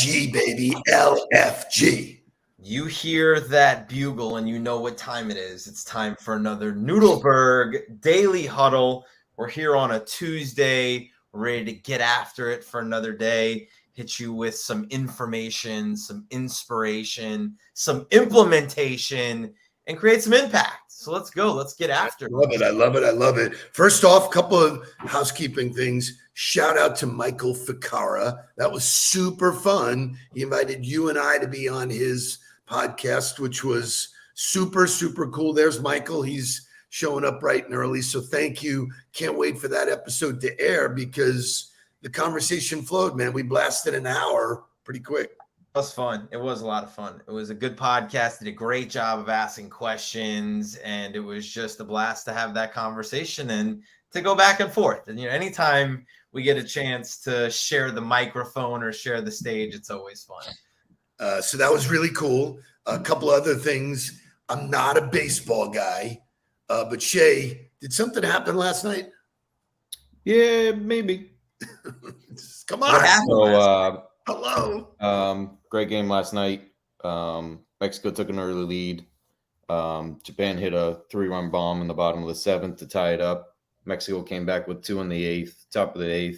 LFG, baby. LFG. You hear that bugle and you know what time it is. It's time for another Nudelberg Daily Huddle. We're here on a Tuesday. We're ready to get after it for another day. Hit you with some information, some inspiration, some implementation, and create some impact. So let's go. Let's get after it. I love it. First off, couple of housekeeping things. Shout out to Michael Ficara. That was super fun. He invited you and I to be on his podcast, which was super, super cool. There's Michael. He's showing up bright and early. So thank you. Can't wait for that episode to air because the conversation flowed, man. We blasted an hour pretty quick. It was fun. It was a lot of fun. It was a good podcast. Did a great job of asking questions, and it was just a blast to have that conversation and to go back and forth. And anytime we get a chance to share the microphone or share the stage, it's always fun. So that was really cool. A couple other things. I'm not a baseball guy, but Shay, did something happen last night? Yeah, maybe. Come on. So, hello. Great game last night. Mexico took an early lead. Japan hit a 3-run bomb in the bottom of the 7th to tie it up. Mexico came back with 2 in the 8th, top of the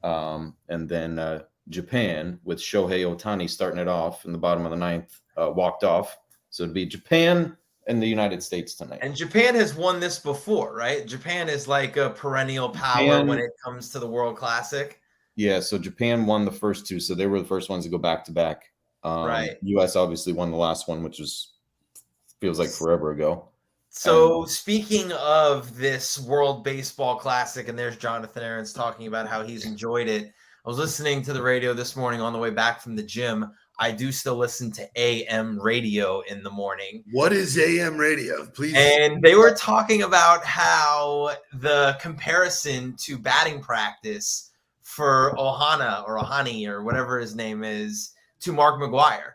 8th. And then Japan, with Shohei Ohtani starting it off in the bottom of the 9th, walked off. So it'd be Japan and the United States tonight. And Japan has won this before, right? Japan is like a perennial power when it comes to the World Classic. Yeah, so Japan won the first 2, so they were the first ones to go back-to-back. Right. U.S. obviously won the last one, which feels like forever ago. So speaking of this World Baseball Classic, and there's Jonathan Aarons talking about how he's enjoyed it. I was listening to the radio this morning on the way back from the gym. I do still listen to AM radio in the morning. What is AM radio? Please. And they were talking about how the comparison to batting practice for Ohani or whatever his name is to Mark McGwire,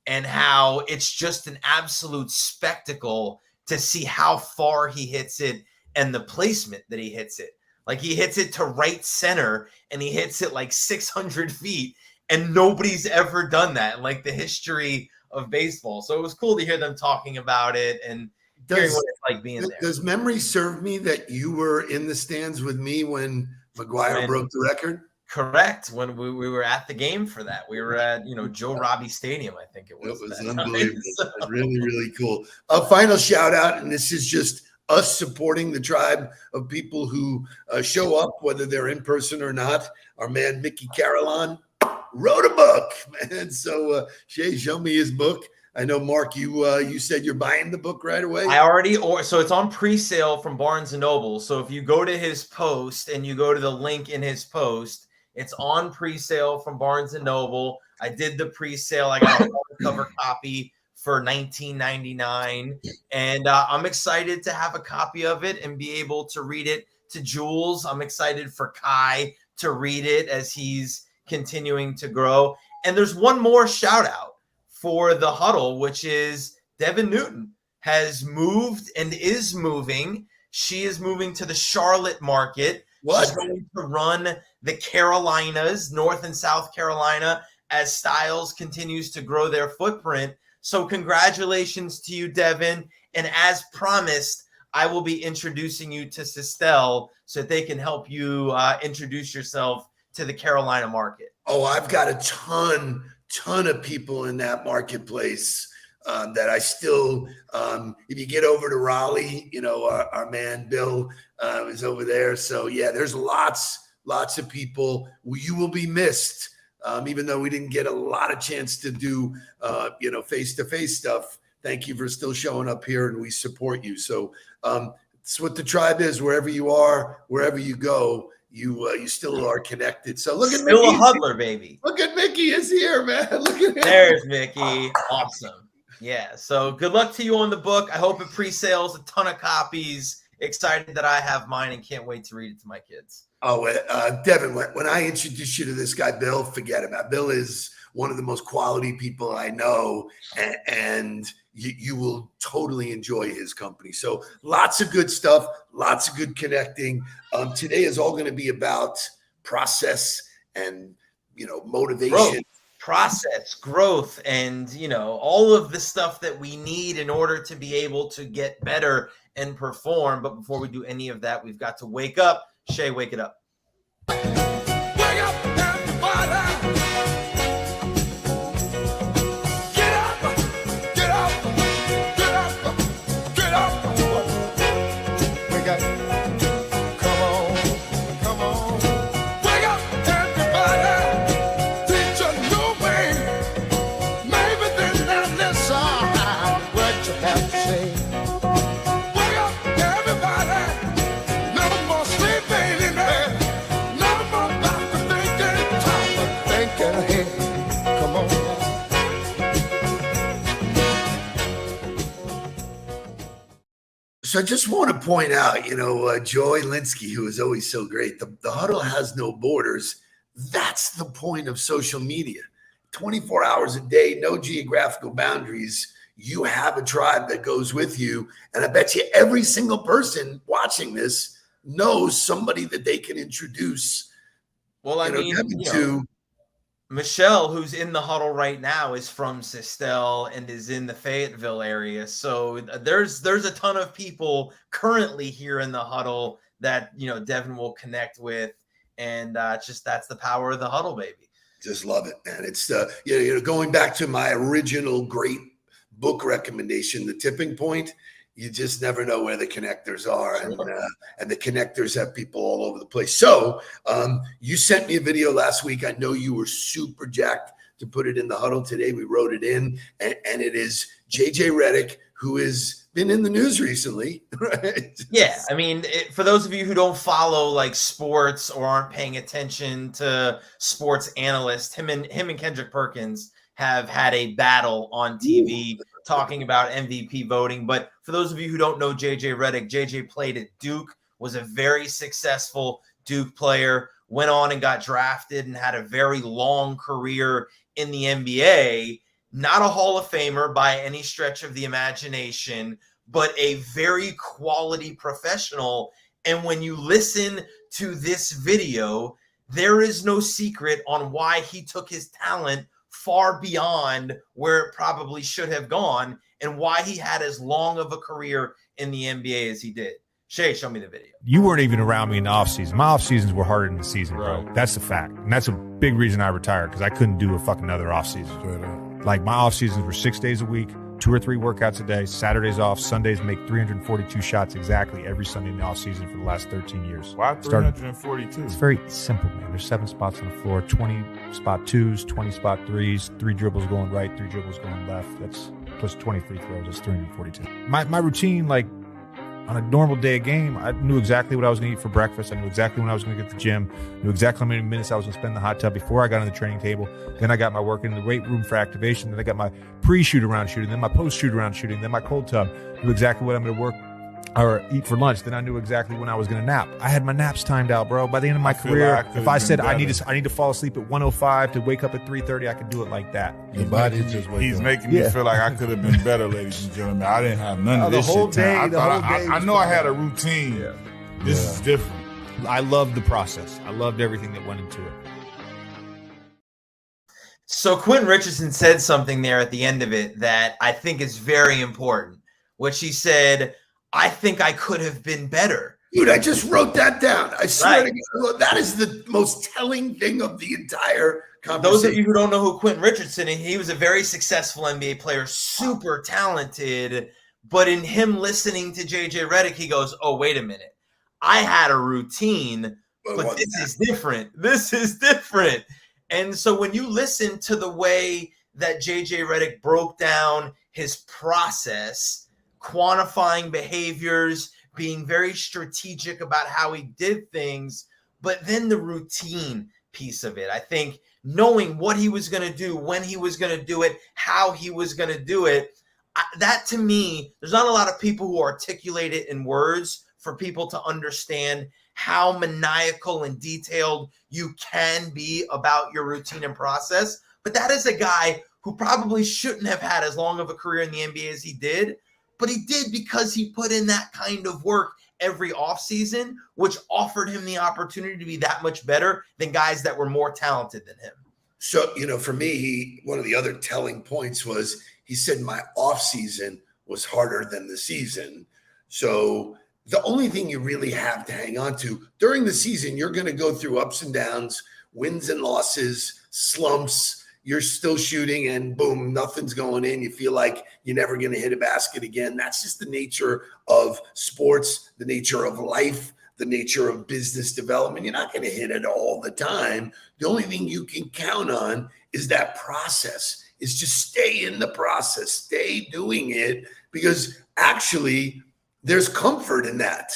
and how it's just an absolute spectacle to see how far he hits it and the placement that he hits it. Like he hits it to right center and he hits it like 600 feet, and nobody's ever done that in like the history of baseball. So it was cool to hear them talking about it and hearing what it's like being there. Does memory serve me that you were in the stands with me when McGwire broke the record? Correct. When we were at the game for that, we were at Joe Robbie Stadium, I think it was. It was unbelievable. So. Really, really cool. A final shout out, and this is just us supporting the tribe of people who show up, whether they're in person or not. Our man Mickey Carolan wrote a book, man. So Shay, show me his book. I know, Mark, you said you're buying the book right away. I already so it's on pre-sale from Barnes & Noble. So if you go to his post and you go to the link in his post, it's on pre-sale from Barnes & Noble. I did the pre-sale. I got a hardcover copy for $19.99, and I'm excited to have a copy of it and be able to read it to Jules. I'm excited for Kai to read it as he's continuing to grow. And there's one more shout out for the Huddle, which is Devin Newton has moved and is moving. She is moving to the Charlotte market. What? She's going to run the Carolinas, North and South Carolina, as Styles continues to grow their footprint. So congratulations to you, Devin. And as promised, I will be introducing you to Sistel so that they can help you introduce yourself to the Carolina market. Oh, I've got a ton of people in that marketplace that I still, if you get over to Raleigh, our man Bill is over there. So yeah, there's lots of people. You will be missed. Even though we didn't get a lot of chance to do, face-to-face stuff. Thank you for still showing up here, and we support you. So it's what the tribe is. Wherever you are, wherever you go, you still are connected. So look at Mickey. Still a huddler, baby. Look at Mickey is here, man. Look at him. There's Mickey. Awesome. Yeah. So good luck to you on the book. I hope it pre-sales a ton of copies. Excited that I have mine and can't wait to read it to my kids. Oh, Devin, when I introduce you to this guy, Bill, forget about it. Bill is one of the most quality people I know, and you will totally enjoy his company. So lots of good stuff, lots of good connecting. Today is all going to be about process and, motivation. process, growth, and all of the stuff that we need in order to be able to get better and perform. But before we do any of that, we've got to wake up. Shay, wake it up. Wake up, everybody. Get up, get up, get up, get up. Wake up. Come on, come on. Wake up, everybody. Teach a new way. Maybe then they'll listen what you have to say. Wake up, everybody. No more sleeping in bed. No more about to thinking, talk, but thinking ahead. Come on. So I just want to point out, Joy Linsky, who is always so great, the huddle has no borders. That's the point of social media. 24 hours a day, no geographical boundaries. You have a tribe that goes with you. And I bet you every single person watching this knows somebody that they can introduce. Well, To Michelle, who's in the huddle right now, is from Sistel and is in the Fayetteville area. So there's a ton of people currently here in the huddle that Devin will connect with, and that's the power of the huddle, baby. just love it, man. It's going back to my original great book recommendation, The Tipping Point. You just never know where the connectors are, and the connectors have people all over the place. So you sent me a video last week. I know you were super jacked to put it in the huddle today. We wrote it in, and it is JJ Redick, who has been in the news recently, right? Yeah, I mean, for those of you who don't follow like sports or aren't paying attention to sports analysts, him and Kendrick Perkins have had a battle on TV talking about MVP voting. But for those of you who don't know JJ Redick, JJ played at Duke, was a very successful Duke player, went on and got drafted and had a very long career in the NBA. Not a Hall of Famer by any stretch of the imagination, but a very quality professional. And when you listen to this video, there is no secret on why he took his talent far beyond where it probably should have gone and why he had as long of a career in the NBA as he did. Shay, show me the video. You weren't even around me in the offseason. My off-seasons were harder than the season, bro. That's the fact. And that's a big reason I retired, because I couldn't do a fucking another offseason. Like, my off-seasons were 6 days a week, 2 or 3 workouts a day, Saturdays off, Sundays make 342 shots exactly every Sunday in the off-season for the last 13 years. Why 342? It's very simple, man. There's 7 spots on the floor, 20 spot 2s, 20 spot 3s, 3 dribbles going right, 3 dribbles going left. That's plus 20 free throws. That's 342. My routine, like, on a normal day of game, I knew exactly what I was going to eat for breakfast. I knew exactly when I was going to get to the gym, knew exactly how many minutes I was going to spend in the hot tub before I got on the training table. Then I got my work in the weight room for activation. Then I got my pre-shoot around shooting, then my post-shoot around shooting, then my cold tub. Knew exactly what I'm going to work or eat for lunch. Then I knew exactly when I was going to nap. I had my naps timed out, bro. By the end of my career, if I said I need to fall asleep at 1:05 to wake up at 3:30, I could do it like that. Your body just He's making me feel like I could have been better, ladies and gentlemen. I didn't have none of this shit. I know I had a routine. Yeah. This is different. I loved the process. I loved everything that went into it. So Quentin Richardson said something there at the end of it that I think is very important, which he said, I think I could have been better. Dude, I just wrote that down. I swear to God, that is the most telling thing of the entire conversation. Those of you who don't know who Quentin Richardson is, he was a very successful NBA player, super talented. But in him listening to JJ Redick, he goes, oh, wait a minute. I had a routine, but this is different. This is different. And so when you listen to the way that JJ Redick broke down his process, quantifying behaviors, being very strategic about how he did things, but then the routine piece of it. I think knowing what he was going to do, when he was going to do it, how he was going to do it, that to me, there's not a lot of people who articulate it in words for people to understand how maniacal and detailed you can be about your routine and process. But that is a guy who probably shouldn't have had as long of a career in the NBA as he did. But he did because he put in that kind of work every offseason, which offered him the opportunity to be that much better than guys that were more talented than him. So, for me, one of the other telling points was he said my off season was harder than the season. So the only thing you really have to hang on to during the season, you're going to go through ups and downs, wins and losses, slumps. You're still shooting and boom, nothing's going in. You feel like you're never going to hit a basket again. That's just the nature of sports, the nature of life, the nature of business development. You're not going to hit it all the time. The only thing you can count on is that process, is just stay in the process, stay doing it, because actually there's comfort in that.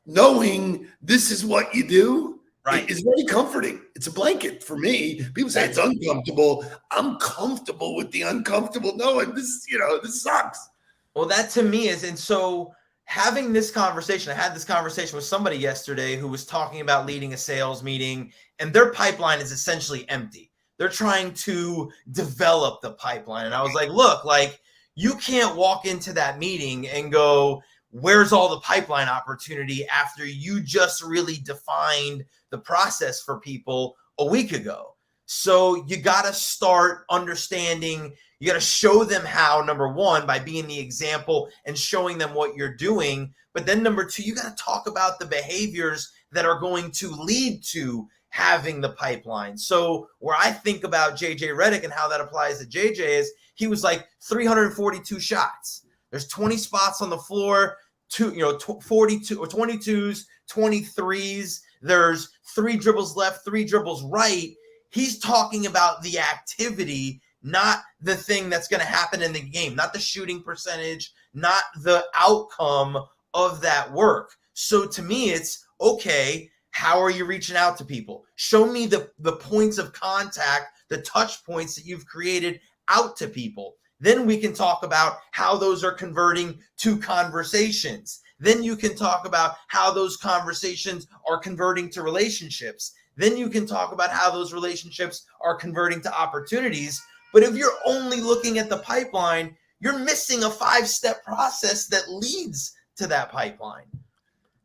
Knowing this is what you do is very comforting. It's a blanket for me. People say it's uncomfortable. I'm comfortable with the uncomfortable knowing this, this sucks. Well, that to me is, and so having this conversation, I had this conversation with somebody yesterday who was talking about leading a sales meeting, and their pipeline is essentially empty. They're trying to develop the pipeline. And I was like, look, like you can't walk into that meeting and go, where's all the pipeline opportunity after you just really defined the process for people a week ago? So you got to start understanding. You got to show them how, number one, by being the example and showing them what you're doing. But then number two, you got to talk about the behaviors that are going to lead to having the pipeline. So where I think about JJ Redick and how that applies to JJ is he was like 342 shots. There's 20 spots on the floor, 42 or 22s, 23s. There's 3 dribbles left, 3 dribbles right. He's talking about the activity, not the thing that's going to happen in the game, not the shooting percentage, not the outcome of that work. So to me, it's okay. How are you reaching out to people? Show me the points of contact, the touch points that you've created out to people. Then we can talk about how those are converting to conversations. Then you can talk about how those conversations are converting to relationships. Then you can talk about how those relationships are converting to opportunities. But if you're only looking at the pipeline, you're missing a 5-step process that leads to that pipeline.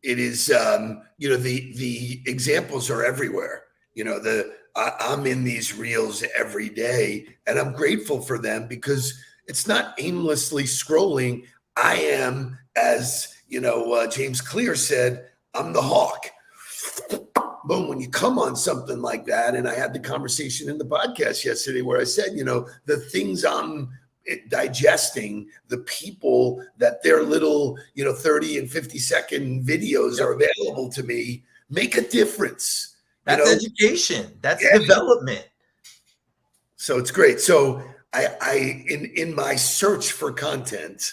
It is, the examples are everywhere. I'm in these reels every day, and I'm grateful for them because it's not aimlessly scrolling. I am, as James Clear said, I'm the hawk. Boom, when you come on something like that, and I had the conversation in the podcast yesterday where I said, the things I'm digesting, the people that their little, 30 and 50-second videos are available to me make a difference. That's education. That's development. So it's great. So I in my search for content,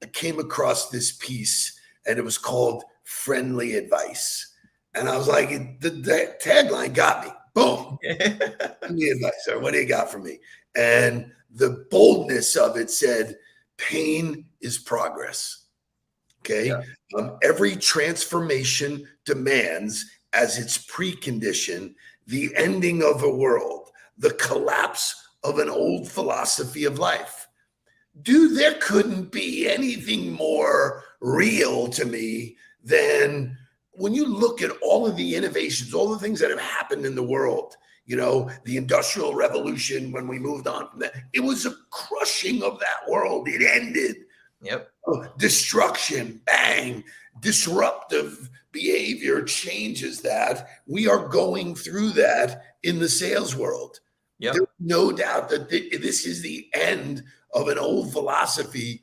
I came across this piece, and it was called Friendly Advice. And I was like, the tagline got me. Boom. Friendly advice. Or what do you got for me? And the boldness of it said, pain is progress. Okay. Yeah. Every transformation demands as its precondition the ending of a world, the collapse of an old philosophy of life. Dude, there couldn't be anything more real to me than when you look at all of the innovations, all the things that have happened in the world. The Industrial Revolution, when we moved on from that, it was a crushing of that world. It ended. Yep. Destruction, bang, disruptive behavior changes that. We are going through that in the sales world. Yep. There's no doubt that this is the end of an old philosophy.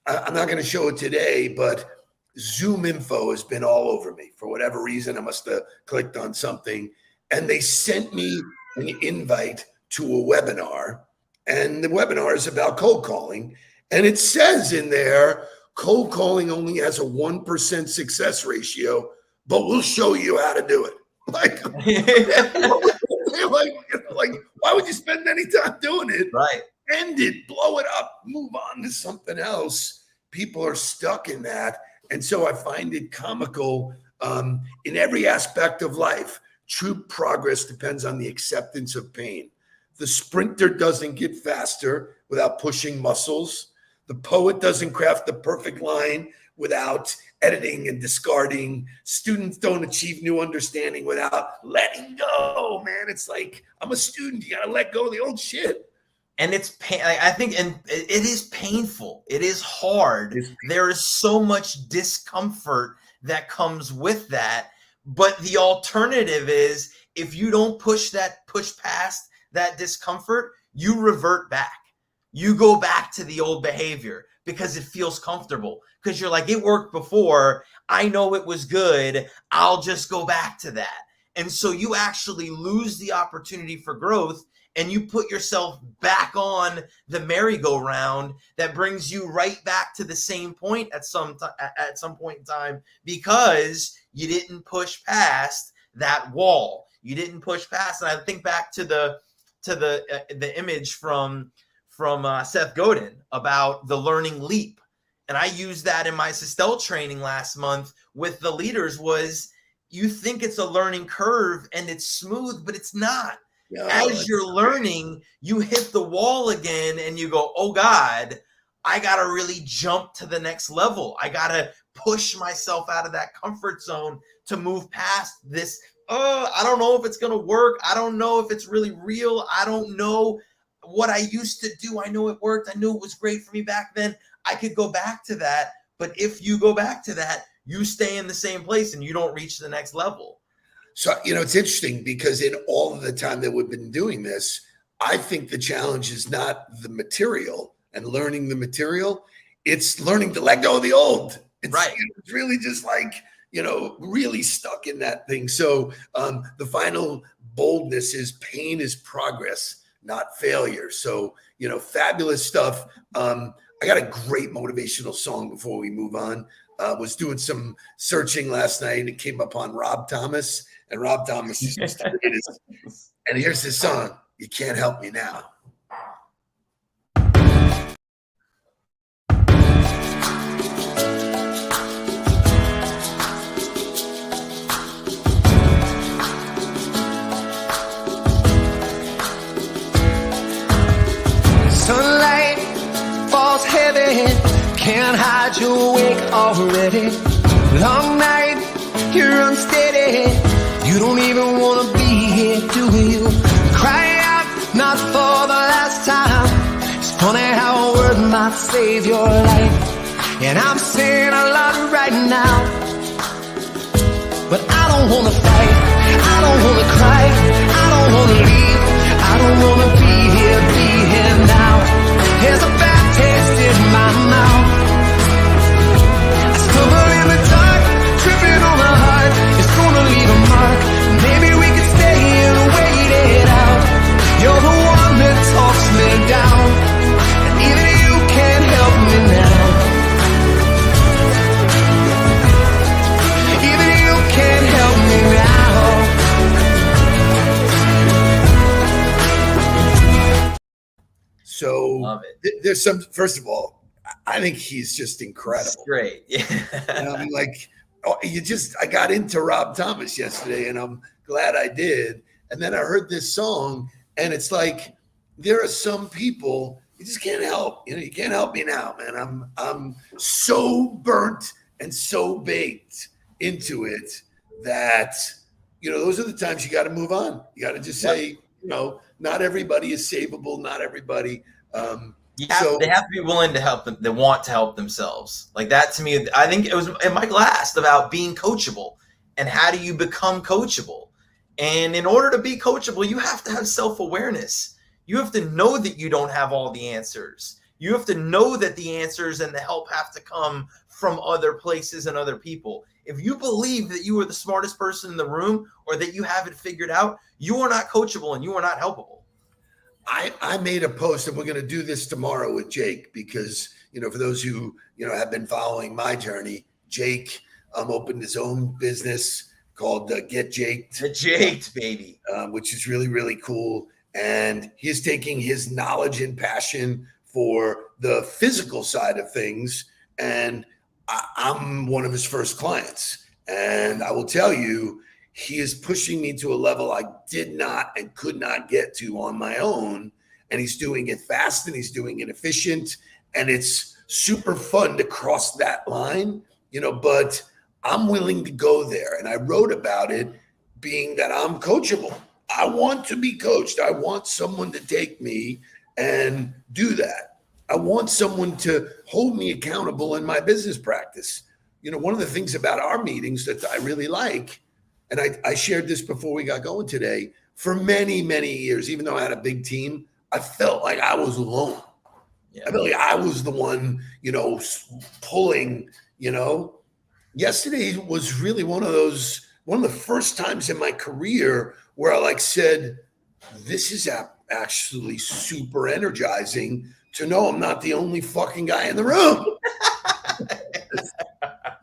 I'm not going to show it today, but Zoom info has been all over me. For whatever reason, I must have clicked on something. And they sent me an invite to a webinar, and the webinar is about cold calling. And it says in there, cold calling only has a 1% success ratio, but we'll show you how to do it. Like, why would you spend any time doing it? Right. End it, blow it up, move on to something else. People are stuck in that. And so I find it comical in every aspect of life. True progress depends on the acceptance of pain. The sprinter doesn't get faster without pushing muscles. The poet doesn't craft the perfect line without editing and discarding. Students don't achieve new understanding without letting go, man. It's like, I'm a student. You got to let go of the old shit. And it's pain. I think, and it is painful. It is hard. There is so much discomfort that comes with that. But the alternative is, if you don't push past that discomfort, you revert back. You go back to the old behavior because it feels comfortable. Because you're like, it worked before. I know it was good. I'll just go back to that. And so you actually lose the opportunity for growth, and you put yourself back on the merry-go-round that brings you right back to the same point at some point in time, because you didn't push past that wall. You didn't push past. And I think back to the image from Seth Godin about the learning leap. And I used that in my Sistel training last month with the leaders. Was, you think it's a learning curve and it's smooth, but it's not. No, as you're learning, you hit the wall again and you go, oh God, I got to really jump to the next level. I got to push myself out of that comfort zone to move past this. I don't know if it's going to work. I don't know if it's really real. I don't know what I used to do. I know it worked. I knew it was great for me back then. I could go back to that. But if you go back to that, you stay in the same place and you don't reach the next level. So, it's interesting because in all of the time that we've been doing this, I think the challenge is not the material and learning the material. It's learning to let go of the old. It's, right. It's really just like, really stuck in that thing. So the final boldness is pain is progress, not failure. So, fabulous stuff. I got a great motivational song before we move on. Was doing some searching last night and it came upon Rob Thomas. And Rob Thomas is just the greatest. And here's his song, You Can't Help Me Now. Sunlight falls heavy, can't hide your wake already. Long night, you're unsteady. You don't even want to be here, do you? Cry out, not for the last time. It's funny how a word might save your life. And I'm saying a lot right now, but I don't want to fight. I don't want to cry. I don't want to leave. I don't want to be here now. There's a bad taste in my mouth. I stumble in the dark, tripping on my heart. It's gonna leave a mark. Maybe we could stay and wait it out. You're the one that talks me down, and even you can't help me now. Even you can't help me now. So Love it. There's some, first of all, I think he's just incredible. It's great. Yeah. I got into Rob Thomas yesterday and I'm glad I did. And then I heard this song and it's like, there are some people you just can't help. You can't help me now, man. I'm so burnt and so baked into it that, those are the times you got to move on. You got to just say, not everybody is savable. Not everybody. They have to be willing to help them. They want to help themselves. Like that to me, I think it was in Michael asked about being coachable and how do you become coachable? And in order to be coachable, you have to have self-awareness. You have to know that you don't have all the answers. You have to know that the answers and the help have to come from other places and other people. If you believe that you are the smartest person in the room or that you have it figured out, you are not coachable and you are not helpable. I made a post, and we're going to do this tomorrow with Jake because, for those who, have been following my journey, Jake opened his own business called Get Jaked. The Jaked, baby. Which is really, really cool. And he's taking his knowledge and passion for the physical side of things. And I'm one of his first clients. And I will tell you, he is pushing me to a level I did not and could not get to on my own. And he's doing it fast and he's doing it efficient. And it's super fun to cross that line, but I'm willing to go there. And I wrote about it being that I'm coachable. I want to be coached. I want someone to take me and do that. I want someone to hold me accountable in my business practice. One of the things about our meetings that I really like, and I shared this before we got going today, for many, many years, even though I had a big team, I felt like I was alone. Yeah. I felt like I was the one, pulling, Yesterday was really one of the first times in my career where I said, this is actually super energizing to know I'm not the only fucking guy in the room.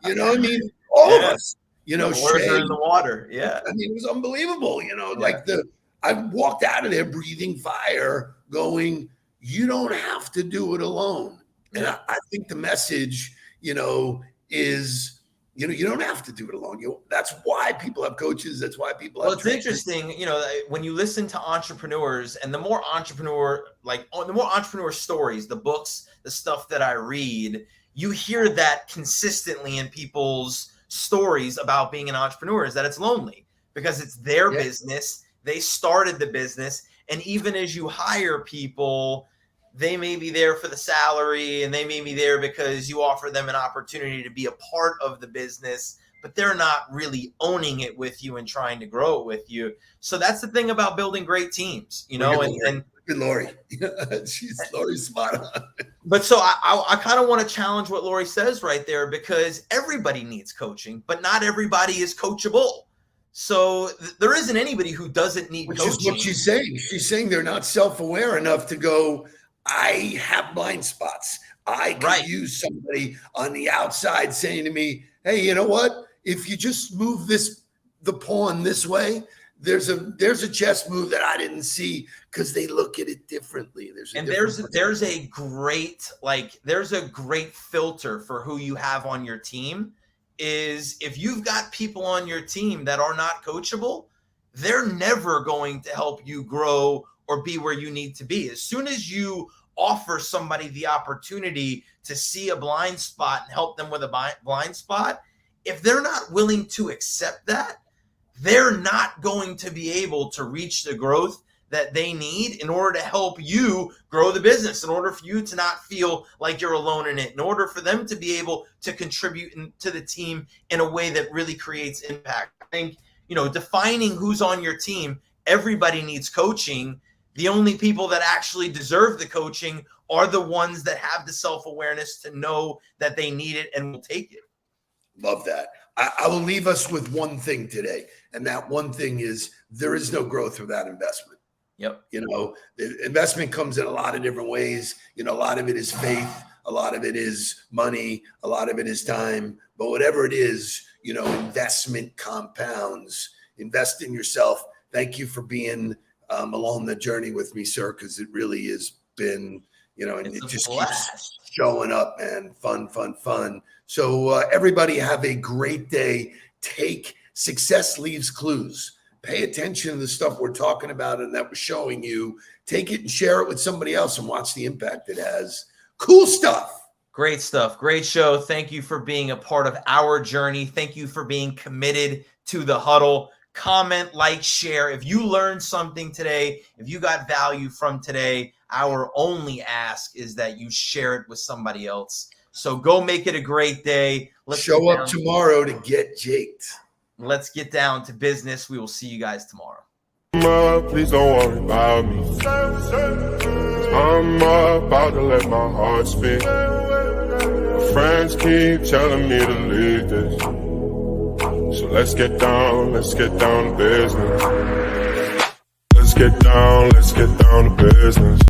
What I mean? All of us, the words are in the water. Yeah. I mean, it was unbelievable. I walked out of there breathing fire going, you don't have to do it alone. And I think the message, is, you don't have to do it alone. That's why people have coaches. That's why people have Well, it's interesting, when you listen to entrepreneurs, and the more entrepreneur stories, the books, the stuff that I read, you hear that consistently in people's stories about being an entrepreneur, is that it's lonely because it's their business. They started the business. And even as you hire people, they may be there for the salary, and they may be there because you offer them an opportunity to be a part of the business, but they're not really owning it with you and trying to grow it with you. So that's the thing about building great teams, and Lori. Lori's spot on. But so I kind of want to challenge what Lori says right there, because everybody needs coaching, but not everybody is coachable. So there isn't anybody who doesn't need coaching. Which is what she's saying. She's saying they're not self-aware enough to go, I have blind spots. I could use somebody on the outside saying to me, hey, you know what? If you just move the pawn this way, there's a chess move that I didn't see, because they look at it differently. There's a great filter for who you have on your team. Is if you've got people on your team that are not coachable, they're never going to help you grow or be where you need to be. As soon as you offer somebody the opportunity to see a blind spot and help them with a blind spot, if they're not willing to accept that, they're not going to be able to reach the growth that they need in order to help you grow the business, in order for you to not feel like you're alone in it, in order for them to be able to contribute to the team in a way that really creates impact. I think, defining who's on your team, everybody needs coaching. The only people that actually deserve the coaching are the ones that have the self-awareness to know that they need it and will take it. Love that. I will leave us with one thing today. And that one thing is, there is no growth without investment. Yep. The investment comes in a lot of different ways. A lot of it is faith. A lot of it is money. A lot of it is time. But whatever it is, investment compounds. Invest in yourself. Thank you for being along the journey with me, sir, because it really has been, and it just keeps showing up, man. Fun. So everybody have a great day. Success leaves clues. Pay attention to the stuff we're talking about and that we're showing you. Take it and share it with somebody else and watch the impact it has. Cool stuff. Great stuff. Great show. Thank you for being a part of our journey. Thank you for being committed to the huddle. Comment, like, share. If you learned something today, if you got value from today, our only ask is that you share it with somebody else. So go make it a great day. Let's show up tomorrow to get jaked. Let's get down to business. We will see you guys tomorrow. Please don't worry about me. I'm about to let my heart speak. My friends keep telling me to leave this. So let's get down to business. Let's get down to business.